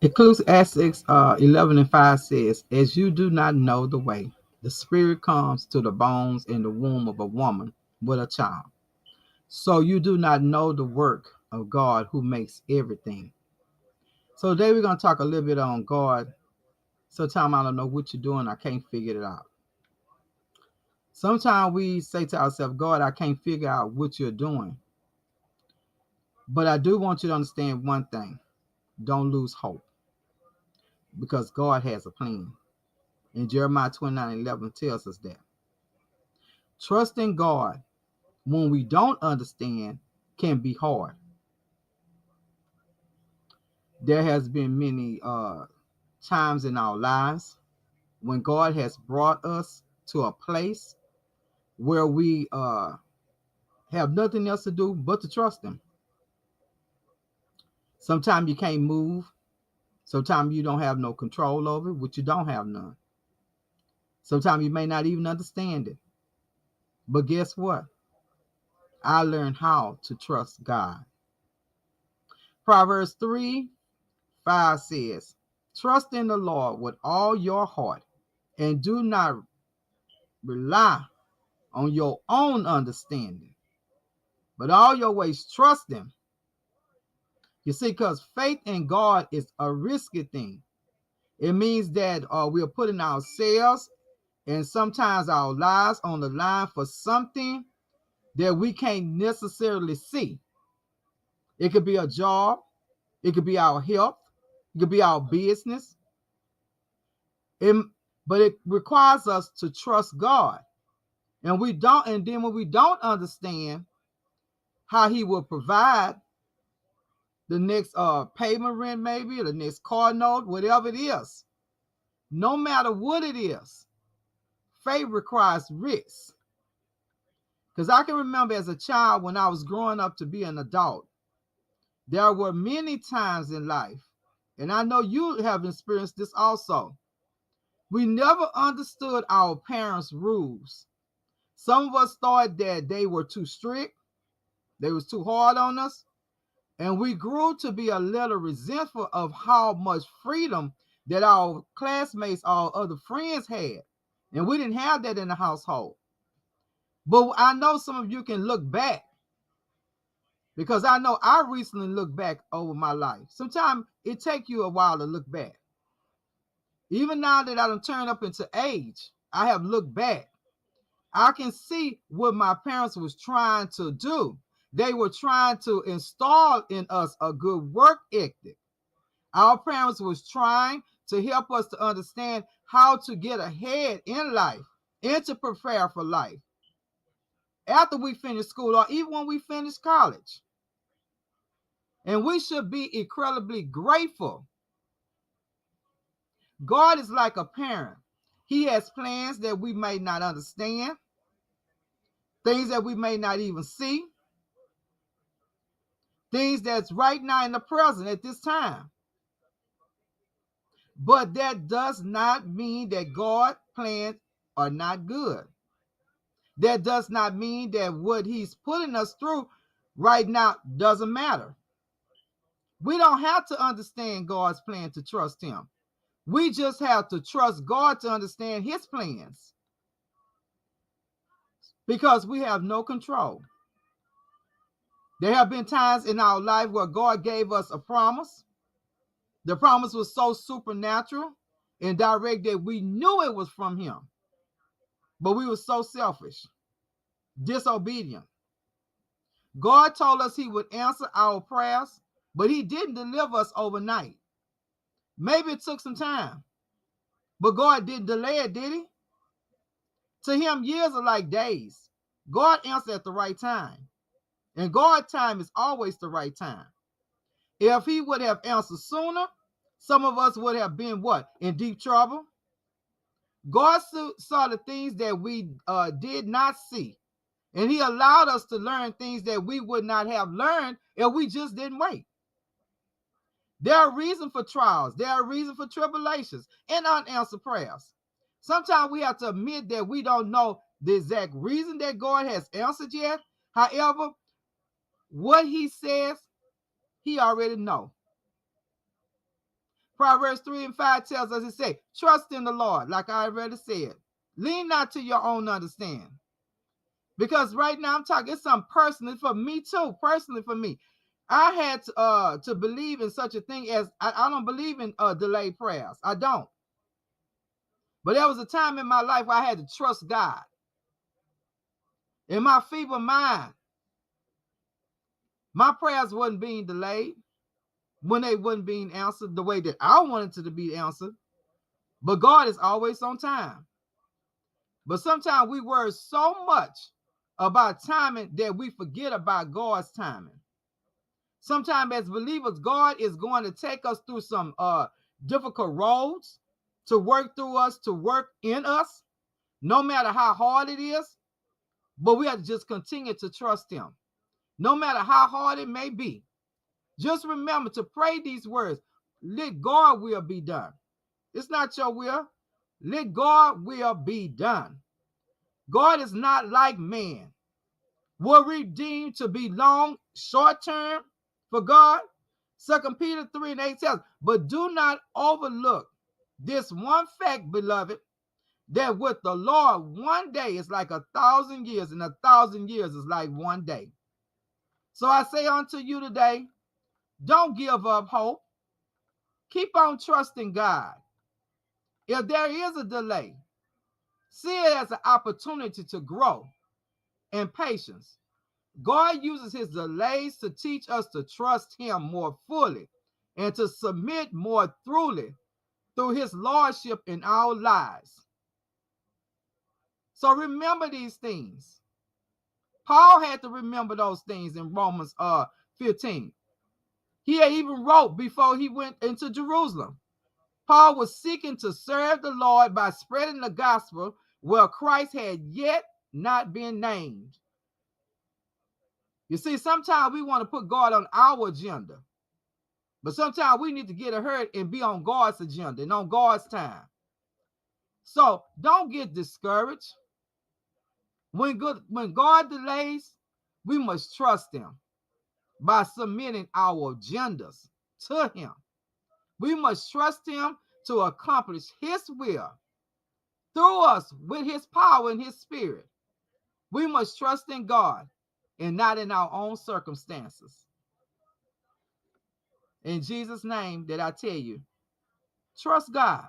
Ecclesiastes 11:5 says, as you do not know the way, the spirit comes to the bones in the womb of a woman with a child. So you do not know the work of God who makes everything. So today we're going to talk a little bit on God. Sometimes I don't know what you're doing. I can't figure it out. Sometimes we say to ourselves, God, I can't figure out what you're doing. But I do want you to understand one thing. Don't lose hope because God has a plan. And Jeremiah 29:11 tells us that. Trusting God when we don't understand can be hard. There has been many times in our lives when God has brought us to a place where we have nothing else to do but to trust Him. Sometimes you can't move. Sometimes you don't have no control over it, which you don't have none. Sometimes you may not even understand it. But guess what? I learned how to trust God. Proverbs 3:5 says, trust in the Lord with all your heart and do not rely on your own understanding, but all your ways trust Him. You see, because faith in God is a risky thing. It means that we are putting ourselves and sometimes our lives on the line for something that we can't necessarily see. It could be a job, it could be our health, it could be our business. But it requires us to trust God. And we don't, and then when we don't understand how He will provide the next payment rent, maybe, or the next car note, whatever it is, no matter what it is, faith requires risk. Because I can remember as a child when I was growing up to be an adult, there were many times in life, and I know you have experienced this also. We never understood our parents' rules. Some of us thought that they were too strict, they was too hard on us, and we grew to be a little resentful of how much freedom that our classmates, our other friends had. And we didn't have that in the household. But I know some of you can look back because I know I recently looked back over my life. Sometimes it takes you a while to look back. Even now that I done turned up into age, I have looked back. I can see what my parents was trying to do. They were trying to install in us a good work ethic. Our parents was trying to help us to understand how to get ahead in life and to prepare for life after we finish school or even when we finish college. And we should be incredibly grateful. God is like a parent. He has plans that we may not understand, things that we may not even see, things that's right now in the present at this time. But that does not mean that God's plans are not good. That does not mean that what He's putting us through right now doesn't matter. We don't have to understand God's plan to trust Him. We just have to trust God to understand His plans because we have no control. There have been times in our life where God gave us a promise. The promise was so supernatural and direct that we knew it was from Him. But we were so selfish, disobedient. God told us He would answer our prayers, but He didn't deliver us overnight. Maybe it took some time, but God didn't delay it, did He? To Him, years are like days. God answered at the right time, and God's time is always the right time. If He would have answered sooner, some of us would have been what? In deep trouble. God saw the things that we did not see, and He allowed us to learn things that we would not have learned if we just didn't wait. There are reasons for trials. There are reasons for tribulations and unanswered prayers. Sometimes we have to admit that we don't know the exact reason that God has answered yet. However, what He says, He already knows. Proverbs 3 and 5 tells us, it say, trust in the Lord, like I already said. Lean not to your own understanding. Because right now I'm talking, it's something personally for me too, personally for me. I had to believe in such a thing as, I don't believe in delayed prayers. I don't. But there was a time in my life where I had to trust God. In my feeble mind, my prayers wasn't being delayed when they wasn't being answered the way that I wanted to be answered. But God is always on time. But sometimes we worry so much about timing that we forget about God's timing. Sometimes as believers, God is going to take us through some difficult roads to work through us, to work in us, no matter how hard it is. But we have to just continue to trust him, no matter how hard it may be. Just remember to pray these words. Let God's will be done. It's not your will. Let God's will be done. God is not like man. Will redeem to be long, short term for God. 2 Peter 3 and 8 tells, but do not overlook this one fact, beloved, that with the Lord, one day is like 1,000 years, and 1,000 years is like one day. So I say unto you today, don't give up hope. Keep on trusting God. If there is a delay, see it as an opportunity to grow in patience. God uses his delays to teach us to trust him more fully and to submit more thoroughly through his lordship in our lives. So remember these things. Paul had to remember those things in Romans 15. He had even wrote before he went into Jerusalem. Paul was seeking to serve the Lord by spreading the gospel where Christ had yet not been named. You see, sometimes we want to put God on our agenda, but sometimes we need to get ahead and be on God's agenda and on God's time. So don't get discouraged. When God delays, we must trust him by submitting our agendas to him. We must trust him to accomplish his will through us with his power and his spirit. We must trust in God and not in our own circumstances. In Jesus' name that I tell you, trust God.